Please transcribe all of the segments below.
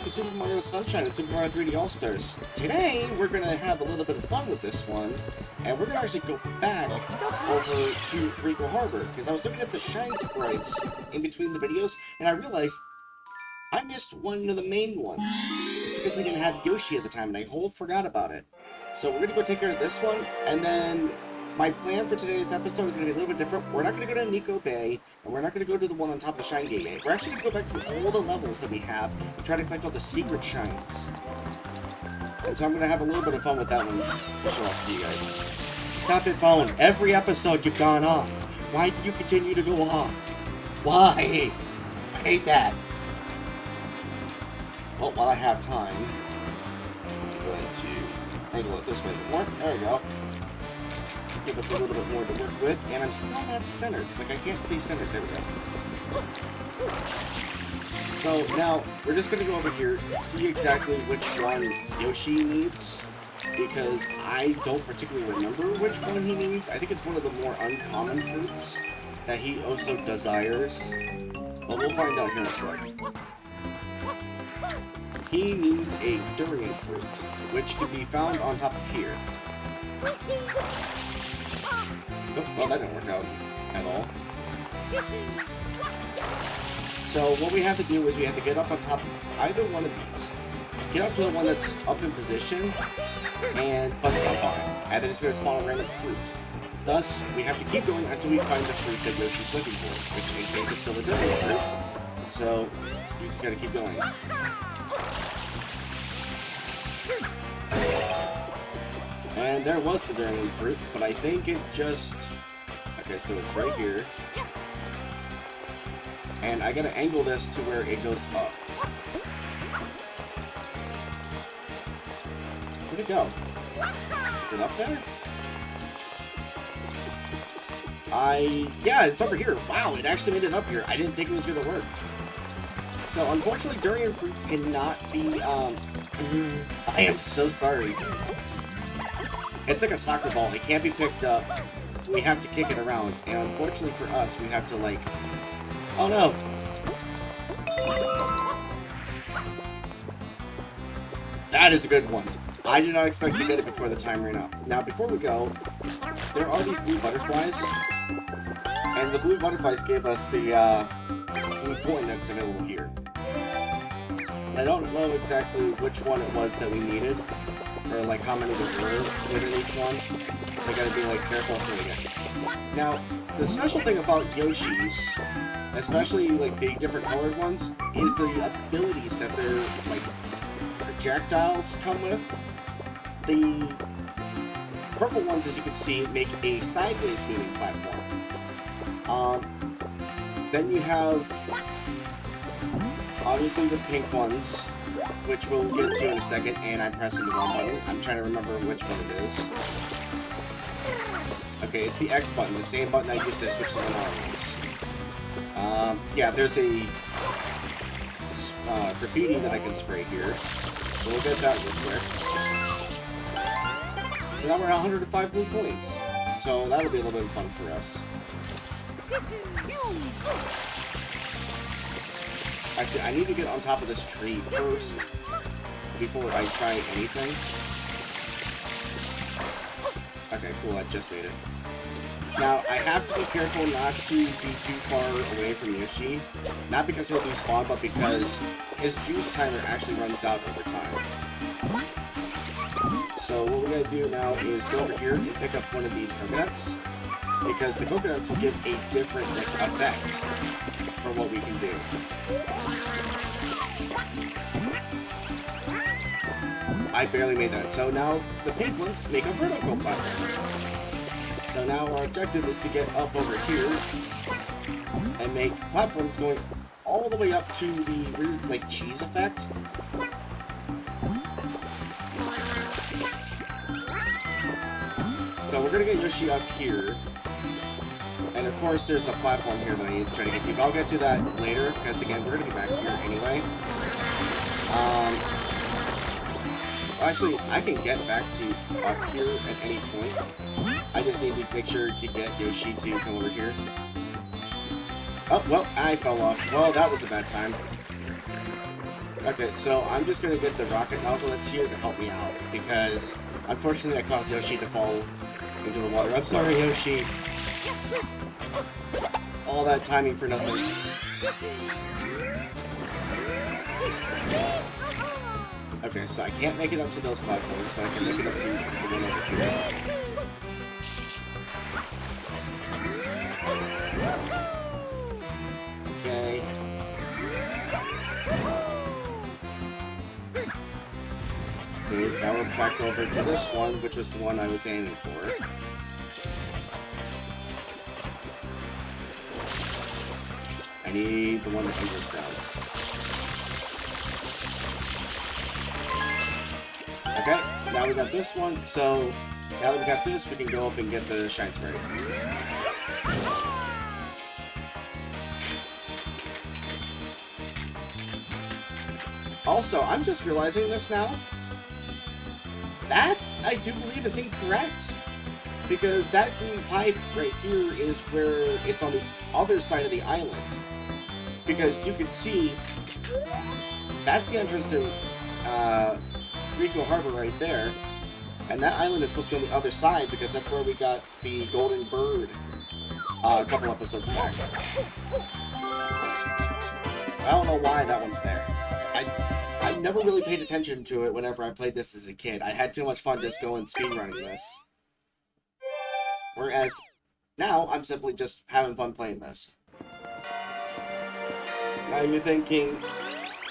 to Super Mario Sunshine and Super Mario 3D All-Stars. Today, we're going to have a little bit of fun with this one, and we're going to actually go back over to Rico Harbor, because I was looking at the Shine Sprites in between the videos, and I realized I missed one of the main ones. It's because we didn't have Yoshi at the time, and I whole forgot about it. So we're going to go take care of this one, and then my plan for today's episode is going to be a little bit different. We're not going to go to Nico Bay, and we're not going to go to the one on top of the Shine Gate. We're actually going to go back through all the levels that we have and try to collect all the secret shines. And so I'm going to have a little bit of fun with that one to show off to you guys. Stop it, phone. Every episode you've gone off. Why do you continue to go off? Why? I hate that. Well, while I have time, I'm going to angle it this way a bit more. There we go. Give us a little bit more to work with, and I'm still not centered. Like, I can't stay centered. There we go. So, now, we're just going to go over here, see exactly which one Yoshi needs, because I don't particularly remember which one he needs. I think it's one of the more uncommon fruits that he also desires. But we'll find out here in a sec. He needs a durian fruit, which can be found on top of here. Oh, well, that didn't work out at all. So what we have to do is we have to get up on top of either one of these. Get up to the one that's up in position and bust up on it. And then it's going to spawn a random fruit. Thus, we have to keep going until we find the fruit that Yoshi's looking for, which in case it's still a durian fruit. So, you just got to keep going. And there was the durian fruit, but I think it just... Okay, so it's right here. And I gotta angle this to where it goes up. Where'd it go? Is it up there? Yeah, it's over here. Wow, it actually made it up here. I didn't think it was gonna work. So, unfortunately, durian fruits cannot be, I am so sorry. It's like a soccer ball. It can't be picked up. We have to kick it around. And unfortunately for us, we have to, like... Oh, no! That is a good one. I did not expect to get it before the time ran out. Now, before we go, there are these blue butterflies. And the blue butterflies gave us the, blue coin that's available here. I don't know exactly which one it was that we needed. Or like how many there were within each one. So I gotta be like careful as to what I get. Now, the special thing about Yoshi's, especially like the different colored ones, is the abilities that their like projectiles come with. The purple ones, as you can see, make a sideways moving platform. Then you have obviously the pink ones, which we'll get to in a second, and I'm pressing the wrong button. I'm trying to remember which one it is. Okay, it's the X button, the same button I used to switch to the normals. Yeah, there's a graffiti that I can spray here. So we'll get that real quick. So now we're at 105 blue coins. So that'll be a little bit of fun for us. Actually, I need to get on top of this tree first before I try anything. Okay, cool, I just made it. Now, I have to be careful not to be too far away from Yoshi. Not because he'll despawn, but because his juice timer actually runs out over time. So what we're going to do now is go over here and pick up one of these coconuts. Because the coconuts will give a different effect for what we can do. I barely made that. So now the pink ones make a vertical platform. So now our objective is to get up over here and make platforms going all the way up to the weird, like, cheese effect. So we're gonna get Yoshi up here. And of course, there's a platform here that I need to try to get to, but I'll get to that later, because again, we're going to be back here anyway. Actually, I can get back to up here at any point. I just need to make sure to get Yoshi to come over here. Oh, well, I fell off. Well, that was a bad time. Okay, so I'm just gonna get the rocket nozzle that's here to help me out, because unfortunately I caused Yoshi to fall into the water. I'm sorry, Yoshi. All that timing for nothing. Okay, so I can't make it up to those platforms, but I can make it up to the one over here. Okay. See, now we're back over to this one, which was the one I was aiming for. I need the one that angles down. Okay, now we got this one, so now that we got this, we can go up and get the shine sprite. Also, I'm just realizing this now. That, I do believe, is incorrect. Because that green pipe right here is where it's on the other side of the island. Because you can see, that's the entrance to Rico Harbor right there. And that island is supposed to be on the other side because that's where we got the golden bird a couple episodes back. I don't know why that one's there. I never really paid attention to it whenever I played this as a kid. I had too much fun just going speedrunning this. Whereas, now, I'm simply just having fun playing this. Now you're thinking,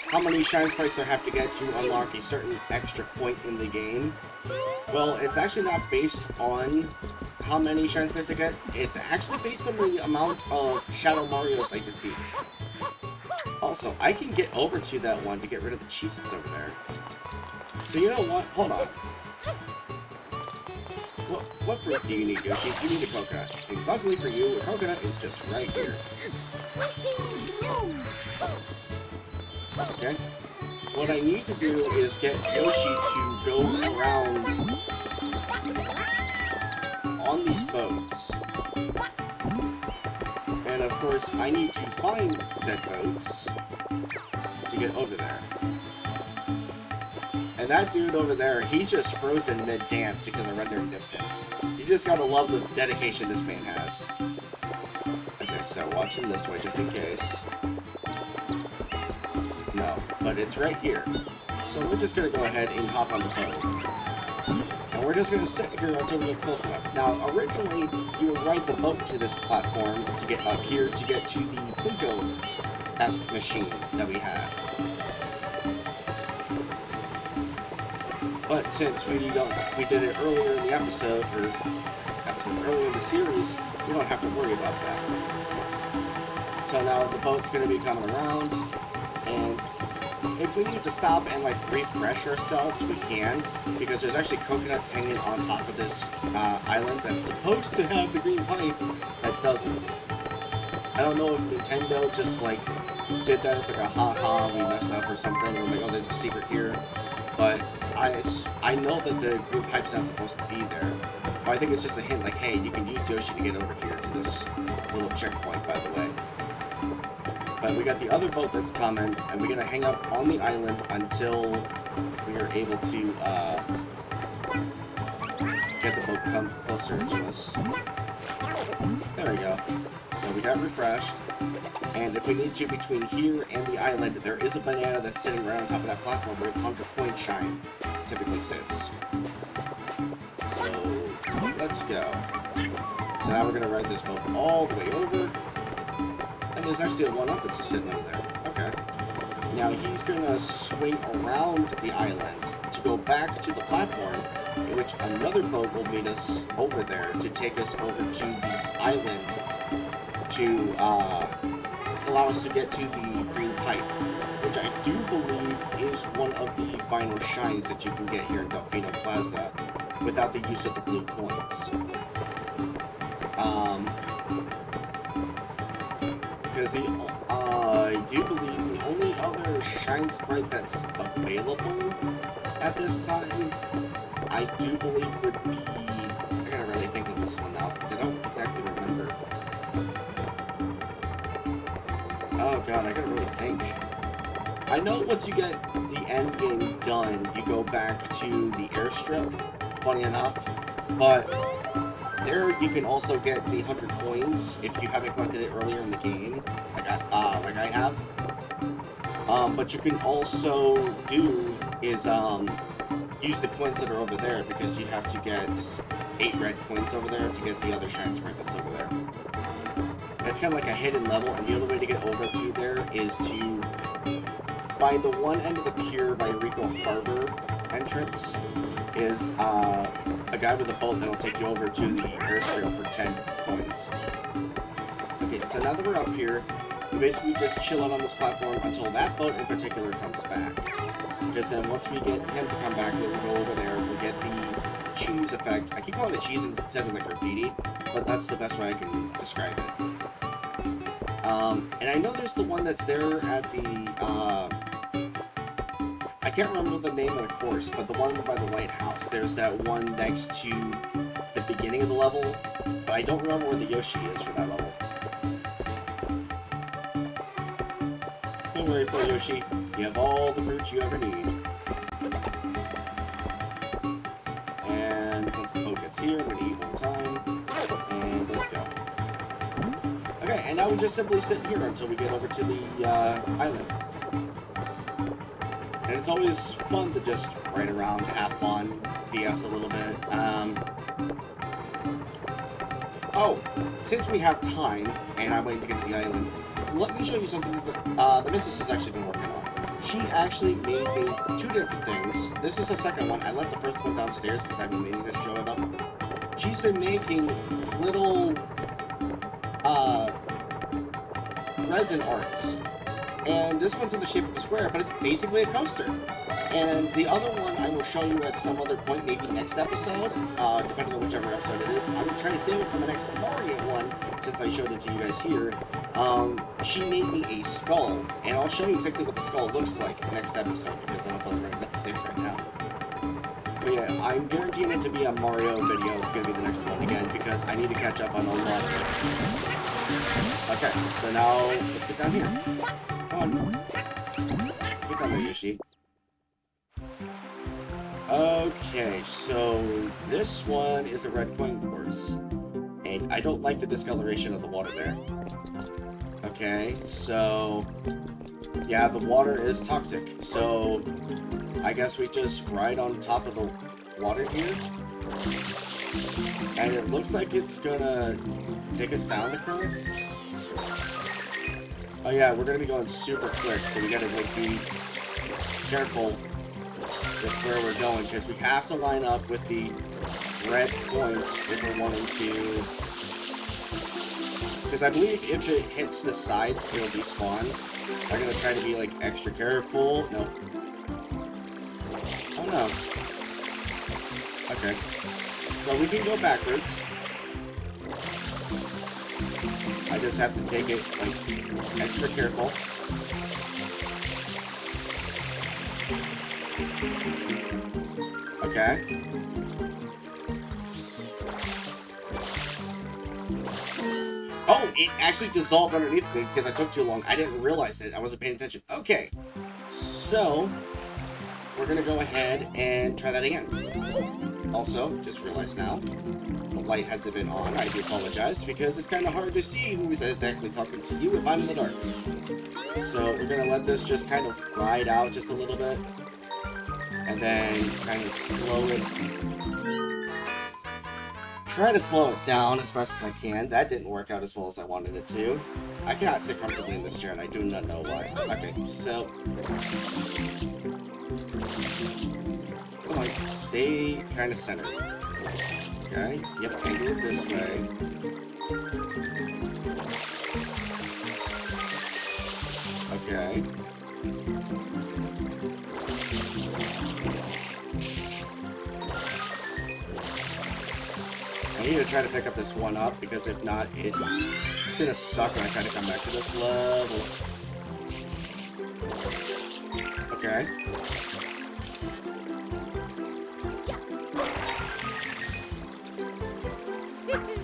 how many shine sprites do I have to get to unlock a certain extra point in the game? Well, it's actually not based on how many shine sprites I get. It's actually based on the amount of Shadow Marios I defeat. Also, I can get over to that one to get rid of the Cheez-Its over there. So you know what? Hold on. What fruit do you need, Yoshi? You need a coconut. And luckily for you, a coconut is just right here. Okay. What I need to do is get Yoshi to go around on these boats. And of course, I need to find said boats to get over there. And that dude over there, he's just frozen mid-dance because of rendering distance. You just gotta love the dedication this man has. Okay, so watch him this way just in case. No, but it's right here. So we're just gonna go ahead and hop on the boat. And we're just gonna sit here until we get close enough. Now, originally, you would ride the boat to this platform to get up here to get to the Plinko-esque machine that we had. But since we did it earlier in the episode, or earlier in the series, we don't have to worry about that. So now the boat's going to be coming around, and if we need to stop and like refresh ourselves, we can, because there's actually coconuts hanging on top of this island that's supposed to have the green pipe that doesn't. I don't know if Nintendo just like did that as like a ha-ha, we messed up or something, or like, oh, there's a secret here, but I know that the green pipe's not supposed to be there, but I think it's just a hint, like, hey, you can use Yoshi to get over here to this little checkpoint, by the way. But we got the other boat that's coming, and we're gonna hang up on the island until we are able to get the boat come closer to us. There we go. So we got refreshed, and if we need to, between here and the island, there is a banana that's sitting right on top of that platform where the 100-point shine typically sits. So, let's go. So now we're going to ride this boat all the way over, and there's actually a one-up that's just sitting over there. Okay. Now he's going to swing around the island to go back to the platform, in which another boat will meet us over there to take us over to the island to allow us to get to the green pipe, which I do believe is one of the final shines that you can get here in Delfino Plaza without the use of the blue coins. Because I do believe the only other shine sprite that's available at this time, I do believe would be, I gotta really think of this one now because I don't exactly remember. Oh god, I gotta really think. I know once you get the end game done, you go back to the airstrip, funny enough, but there you can also get the 100 coins if you haven't collected it earlier in the game, like I have. But you can also do is use the coins that are over there, because you have to get 8 red coins over there to get the other shine sprite that's over there. It's kind of like a hidden level, and the other way to get over to there is to, by the one end of the pier by Rico Harbor entrance, is a guy with a boat that'll take you over to the airstrip for 10 coins. Okay, so now that we're up here, we basically just chill out on this platform until that boat in particular comes back. Because then once we get him to come back, we'll go over there, we'll get the cheese effect. I keep calling it cheese instead of the graffiti, but that's the best way I can describe it. And I know there's the one that's there at the, I can't remember the name of the course, but the one by the lighthouse. There's that one next to the beginning of the level, but I don't remember where the Yoshi is for that level. Don't worry, poor Yoshi. You have all the fruits you ever need. And once the boat gets here, we're going to eat one time. And let's go. Okay, and now we just simply sit here until we get over to the island. And it's always fun to just ride around, have fun, BS a little bit. Oh, since we have time, and I'm waiting to get to the island, let me show you something that the missus has actually been working on. She actually made me 2 different things. This is the second one. I left the first one downstairs because I've been meaning to show it up. She's been making little resin arts. And this one's in the shape of a square, but it's basically a coaster. And the other one I will show you at some other point, maybe next episode, depending on whichever episode it is. I'm trying to save it for the next Mario one, since I showed it to you guys here. She made me a skull, and I'll show you exactly what the skull looks like next episode, because I don't feel like running downstairs right now. But yeah, I'm guaranteeing it to be a Mario video. It's going to be the next one again, because I need to catch up on a lot of it. Okay, so now, let's get down here. Come on. Get down there, Yoshi. Okay, so this one is a red coin course. And I don't like the discoloration of the water there. Okay, so... yeah, the water is toxic. So, I guess we just ride on top of the water here. And it looks like it's gonna take us down the curve. Oh yeah, we're gonna be going super quick, so we gotta like be careful with where we're going, because we have to line up with the red points if we're wanting to. Because I believe if it hits the sides, it'll despawn. So I'm gonna try to be like extra careful. Nope. Oh no. Okay. So we can go backwards. I just have to take it like extra careful. Okay. Oh, it actually dissolved underneath me because I took too long. I didn't realize it. I wasn't paying attention. Okay. So, we're going to go ahead and try that again. Also, just realized now, the light hasn't been on. I do apologize because it's kind of hard to see who is exactly talking to you if I'm in the dark. So, we're going to let this just kind of ride out just a little bit. And then kind of slow it. Try to slow it down as best as I can. That didn't work out as well as I wanted it to. I cannot sit comfortably in this chair, and I do not know why. Okay, so... come on, stay kind of centered. Okay, yep, angle it this way. Okay. I need to try to pick up this one up, because if not, it's gonna suck when I try to come back to this level. Okay.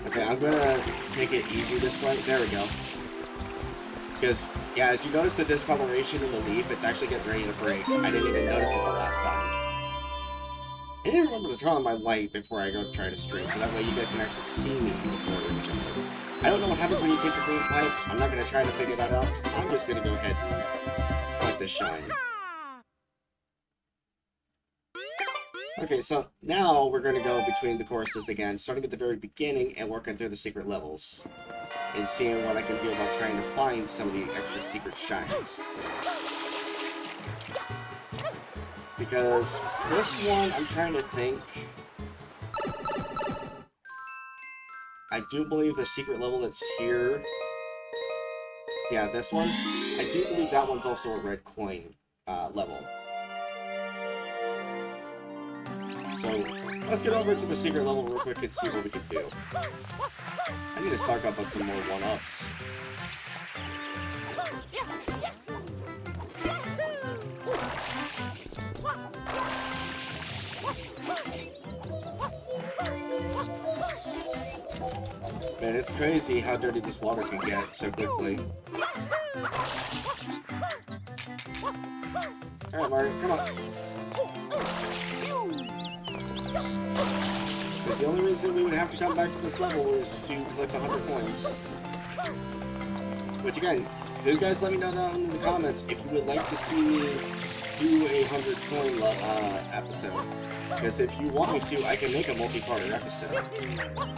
Okay, I'm gonna take it easy this way. There we go. Because, yeah, as you notice the discoloration in the leaf, it's actually getting ready to break. I didn't even notice it the last time. I didn't remember to turn on my light before I go try to stream, so that way you guys can actually see me before each episode. I don't know what happens when you take the green pipe. I'm not going to try to figure that out. I'm just going to go ahead and let this shine. Okay, so now we're going to go between the courses again, starting at the very beginning and working through the secret levels. And seeing what I can do about trying to find some of the extra secret shines. Because this one, I'm trying to think. I do believe the secret level that's here. Yeah, this one. I do believe that one's also a red coin level. So, let's get over to the secret level real quick and see what we can do. I need to stock up on some more 1-ups. Man, it's crazy how dirty this water can get so quickly. Alright, Mario, come on. Because the only reason we would have to come back to this level is to collect 100 coins. Which again, you guys let me know down in the comments if you would like to see me do a 100 coin episode. Because if you want me to, I can make a multi-parter episode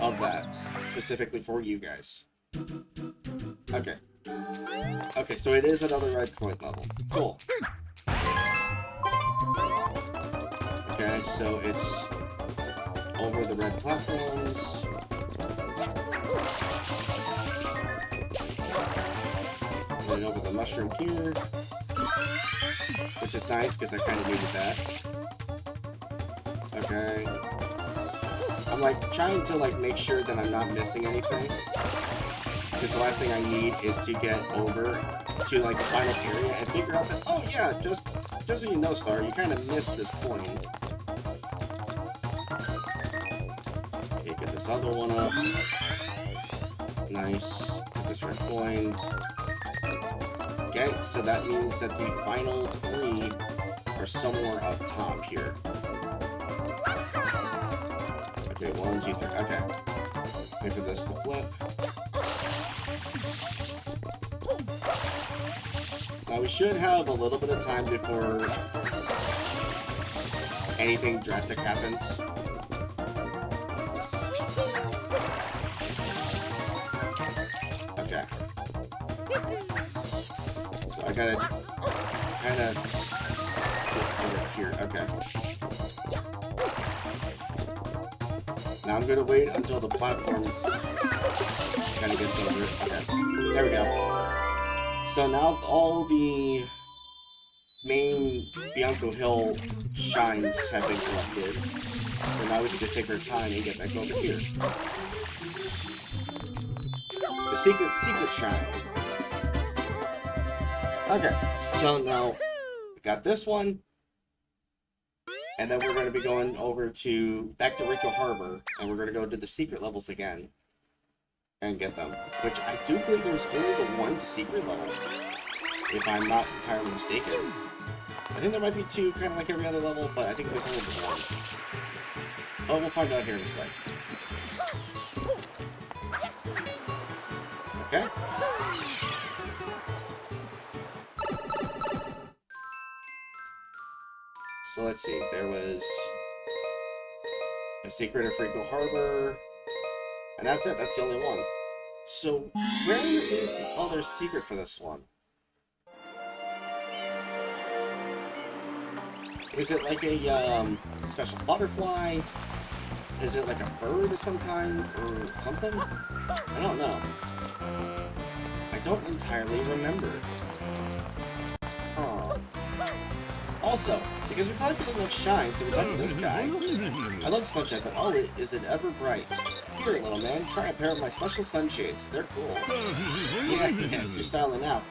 of that, specifically for you guys. Okay. Okay, so it is another red coin level. Cool. Okay, so it's over the red platforms. And then over the mushroom here. Which is nice, because I kind of needed that. Okay. I'm like trying to like make sure that I'm not missing anything. Because the last thing I need is to get over to like the final area and figure out that, oh yeah, just so you know, Star, you kind of missed this coin. Okay, get this other one up. Nice. Get this red coin. Okay, so that means that the final 3 are somewhere up top here. Okay, 1, 2, 3. Okay. Wait for this to flip. Now we should have a little bit of time before anything drastic happens. Okay. So I gotta kind of get over here. Okay. Now I'm gonna wait until the platform kind of gets over it. Okay. There we go. So now all the main Bianco Hill shines have been collected. So now we can just take our time and get back over here. The secret shrine. Okay, so now we got this one. And then we're going to be going over back to Rico Harbor, and we're going to go to the secret levels again. And get them. Which I do believe there's only the one secret level, if I'm not entirely mistaken. I think there might be 2, kind of like every other level, but I think there's only the 1. Oh, we'll find out here in a sec. Okay. So let's see, there was a secret of Rico Harbor. And that's it, that's the only one. So, where is the other secret for this one? Is it like a special butterfly? Is it like a bird of some kind? Or something? I don't know. I don't entirely remember. Oh. Also, because we collected enough shine, so we talked to this guy. I love sunshine, but oh, is it ever bright? Here, little man, try a pair of my special sunshades. They're cool. Yeah, yes, you're styling out.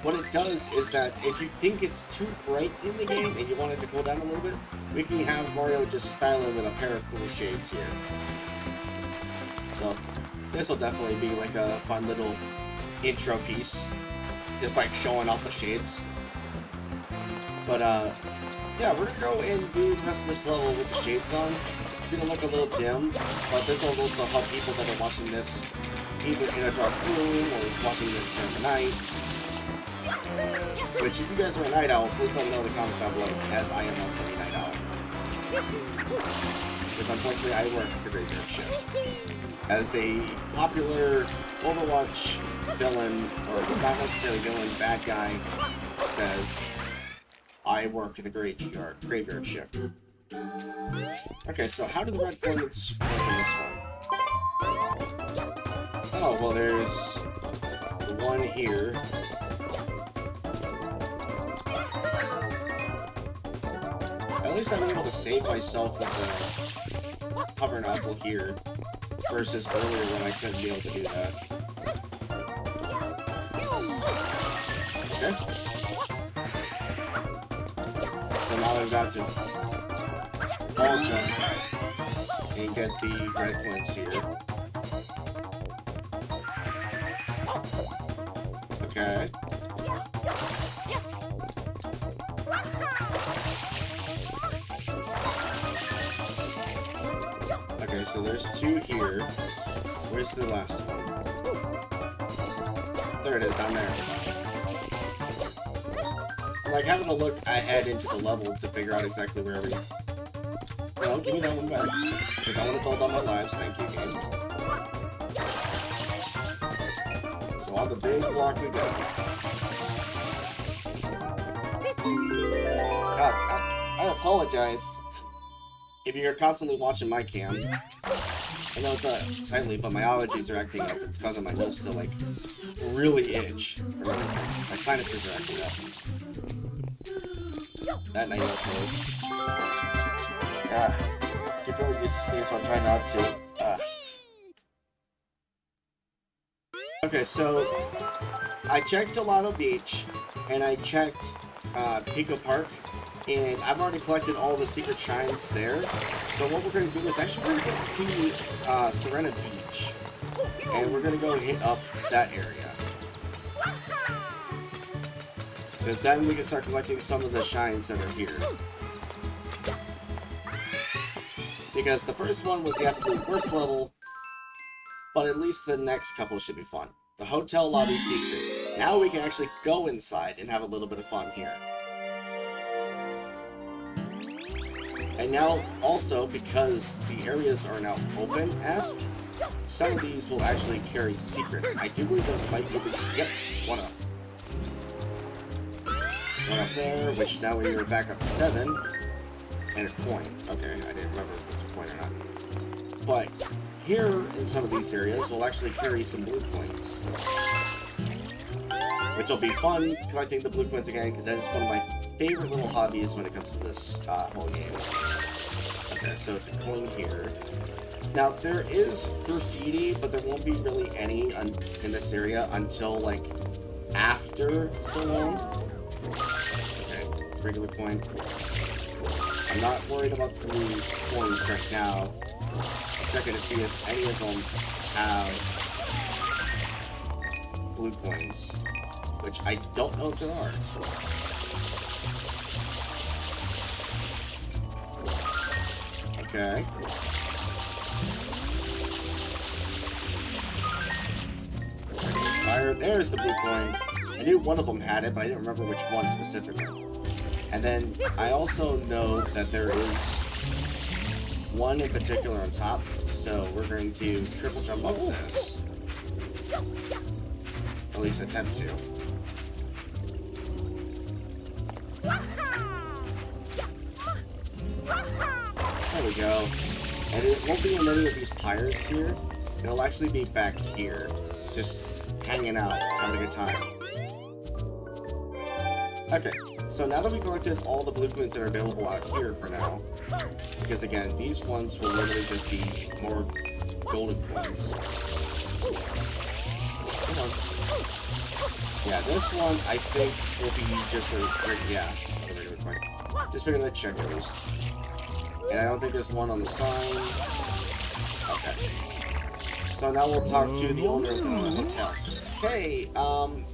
What it does is that if you think it's too bright in the game and you want it to cool down a little bit, we can have Mario just style it with a pair of cool shades here. So, this will definitely be like a fun little intro piece just like showing off the shades. But yeah, we're gonna go and do the rest of this level with the shades on. It's gonna look a little dim, but this will also help people that are watching this either in a dark room or watching this during the night. Which, if you guys are a night owl, please let me know in the comments down below, as I am also a night owl. Because unfortunately, I work the graveyard shift. As a popular Overwatch villain, or not necessarily villain, bad guy, says, I work the graveyard shift. Okay, so how do the red coins work in this one? Oh, well, there's one here. At least I'm able to save myself with the hover nozzle here, versus earlier when I couldn't be able to do that. Okay. So now I've got to ball jump and get the red coins here. Okay. Okay, so there's two here. Where's the last one? There it is, down there. I'm like having to look ahead into the level to figure out exactly where everything. No, give me that one back. Because I want to build on my lives. Thank you, game. So on the big block we go. God, I apologize if you're constantly watching my cam. I know it's not silently, but my allergies are acting up. It's causing my nose to, like, really itch for no reason. My sinuses are acting up. That night also. Get really used to sneeze, so I'm trying not to. Okay, so I checked Gelato Beach, and I checked Pico Park, and I've already collected all the secret shines there. So what we're going to do is actually we're going to get to Serena Beach, and we're going to go hit up that area. Because then we can start collecting some of the shines that are here. Because the first one was the absolute worst level, but at least the next couple should be fun. The hotel lobby secret. Now we can actually go inside and have a little bit of fun here. And now, also, because the areas are now open-esque, some of these will actually carry secrets. I do believe there might be the... Yep, one up. One up there, which now we are back up to 7. And a coin. Okay, I didn't remember if it was a coin or not. But here, in some of these areas, we'll actually carry some blue coins. Which will be fun, collecting the blue coins again, because that is one of my favorite little hobbies when it comes to this whole game. Okay, so it's a coin here. Now, there is graffiti, but there won't be really any in this area until, like, after so long. Okay, regular coin. I'm not worried about the coins right now. I'm checking to see if any of them have blue coins, which I don't know if there are. Okay. Fire. There's the blue coin. I knew one of them had it, but I didn't remember which one specifically. And then I also know that there is one in particular on top, so we're going to triple jump up this. At least attempt to. There we go. And it won't be in any of these pyres here. It'll actually be back here, just hanging out, having a good time. Okay, so now that we collected all the blue coins that are available out here for now, because again, these ones will literally just be more golden coins. Come on. Yeah, this one I think will be just a regular coin. Just figuring that check at least. And I don't think there's one on the sign. Okay. So now we'll talk to the owner of the hotel. Hey,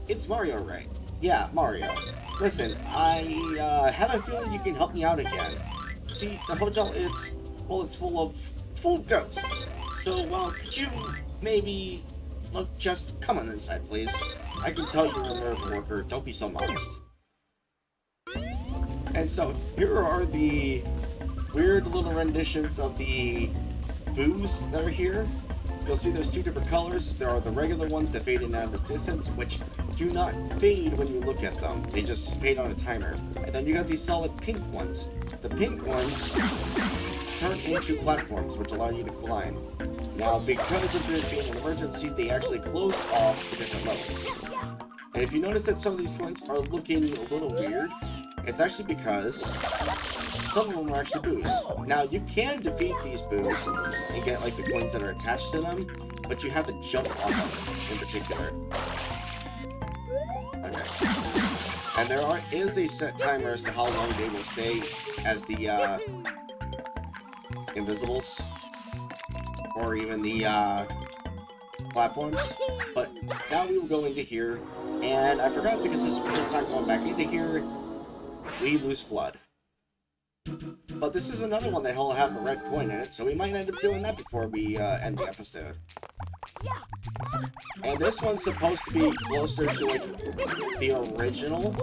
it's Mario, right? Yeah, Mario. Listen, I have a feeling you can help me out again. See, the hotel, it's full of ghosts. So, could you maybe, look, just come on inside, please? I can tell you're a miracle worker. Don't be so modest. And so, here are the weird little renditions of the boos that are here. You'll see there's two different colors. There are the regular ones that fade in and out of existence, which do not fade when you look at them. They just fade on a timer. And then you got these solid pink ones. The pink ones turn into platforms, which allow you to climb. Now, because of it being an emergency, they actually closed off the different levels. And if you notice that some of these ones are looking a little weird, it's actually because some of them are actually boos. Now, you can defeat these boos and get, like, the coins that are attached to them, but you have to jump on them in particular. Okay. And there is a set timer as to how long they will stay as the, invisibles, or even the, platforms. But now we will go into here, and I forgot because this is the first time going back into here, we lose Flood. But this is another one that will have a red coin in it, so we might end up doing that before we end the episode. And this one's supposed to be closer to, like, the original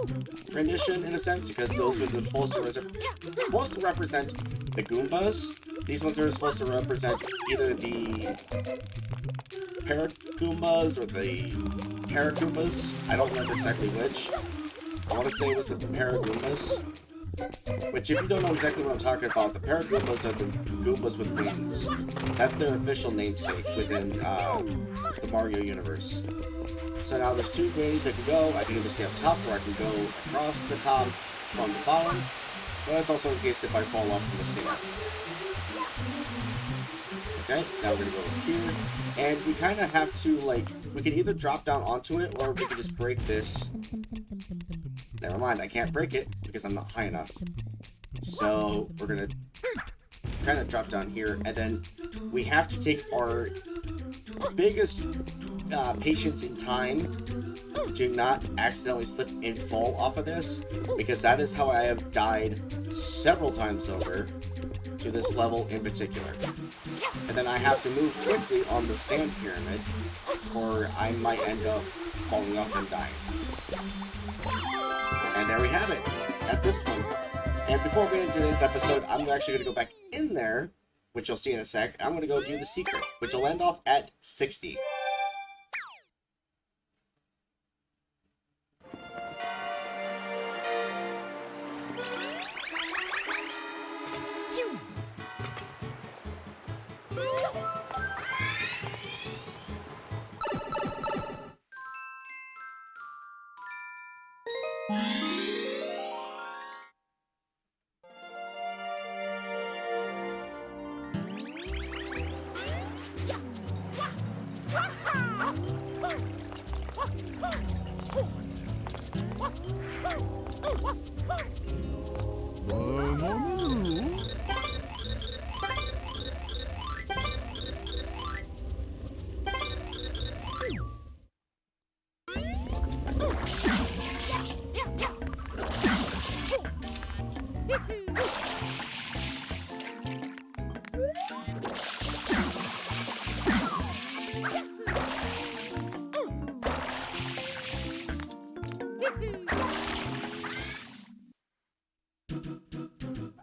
rendition, in a sense, because those are supposed to represent the Goombas. These ones are supposed to represent either the Paragoombas or the Paragoombas. I don't remember exactly which. I want to say it was the Paragoombas. Which, if you don't know exactly what I'm talking about, the Paragoombas are the Goombas with wings. That's their official namesake within the Mario universe. So now there's two ways I can go. I can either stay up top, or I can go across the top from the bottom. But that's also in case if I fall off from the sand. Okay, now we're gonna go over here. And we kind of have to, like, we can either drop down onto it, or we can just break this. Never mind, I can't break it because I'm not high enough. So we're gonna kind of drop down here, and then we have to take our biggest patience in time to not accidentally slip and fall off of this, because that is how I have died several times over to this level in particular. And then I have to move quickly on the sand pyramid, or I might end up falling off and dying. And there we have it. That's this one. And before we get into today's episode, I'm actually going to go back in there, which you'll see in a sec. I'm going to go do the secret, which will end off at 60.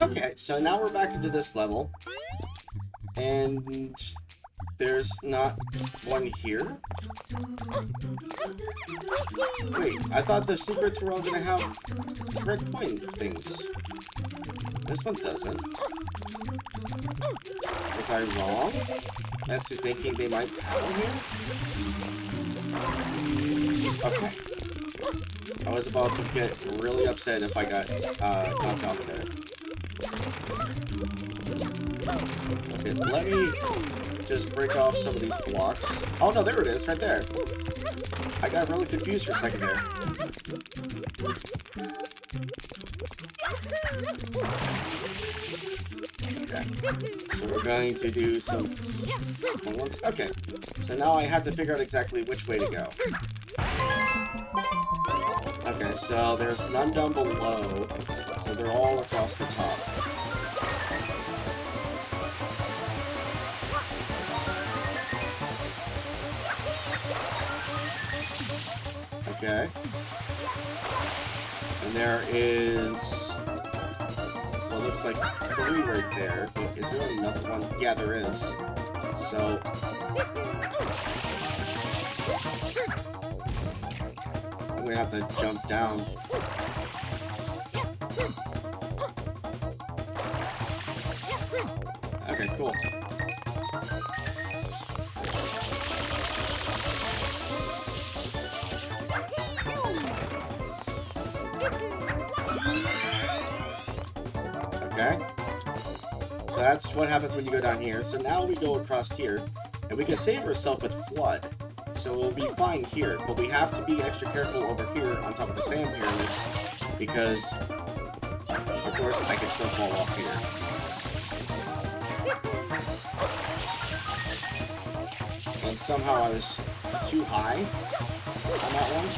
Okay, so now we're back into this level, and there's not one here. Wait, I thought the secrets were all gonna have red coin things. This one doesn't. Was I wrong as to thinking they might have them here? Okay. I was about to get really upset if I got knocked off there. Okay, let me just break off some of these blocks. Oh no, there it is, right there. I got really confused for a second there. Okay, so we're going to do some... Okay, so now I have to figure out exactly which way to go. Okay, so there's none down below, so they're all across the top. Okay. And there is... well, it looks like 3 right there. But is there another one? Yeah, there is. So... I'm gonna have to jump down. Okay, cool. Okay. So that's what happens when you go down here. So now we go across here, and we can save ourselves with Flood. So we'll be fine here, but we have to be extra careful over here on top of the sand pyramids, because, of course, I can still fall off here. And somehow I was too high on that one.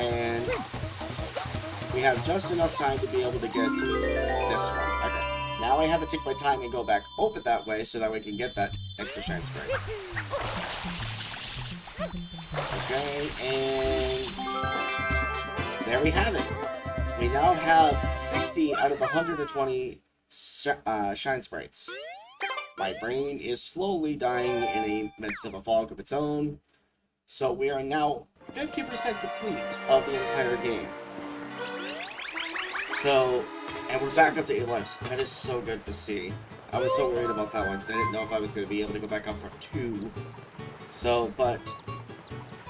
And we have just enough time to be able to get to this one. Okay. Now I have to take my time and go back over that way so that we can get that extra shine sprite. Okay, and there we have it. We now have 60 out of the 120 shine sprites. My brain is slowly dying in a midst of a fog of its own. So we are now 50% complete of the entire game. So, and we're back up to 8 lives. That is so good to see. I was so worried about that one because I didn't know if I was going to be able to go back up for 2. So, but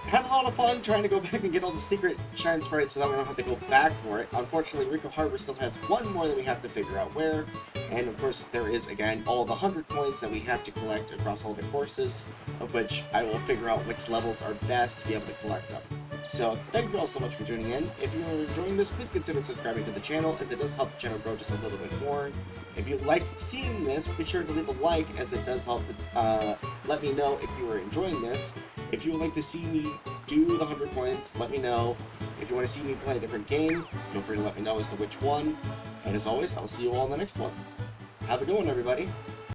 had a lot of fun trying to go back and get all the secret shine sprites so that we don't have to go back for it. Unfortunately, Rico Harbor still has one more that we have to figure out where. And of course, there is, again, all the 100 coins that we have to collect across all the courses, of which I will figure out which levels are best to be able to collect them. So, thank you all so much for tuning in. If you're enjoying this, please consider subscribing to the channel, as it does help the channel grow just a little bit more. If you liked seeing this, be sure to leave a like, as it does help let me know if you are enjoying this. If you would like to see me do the 100 coins, let me know. If you want to see me play a different game, feel free to let me know as to which one. And as always, I will see you all in the next one. Have a good one, everybody.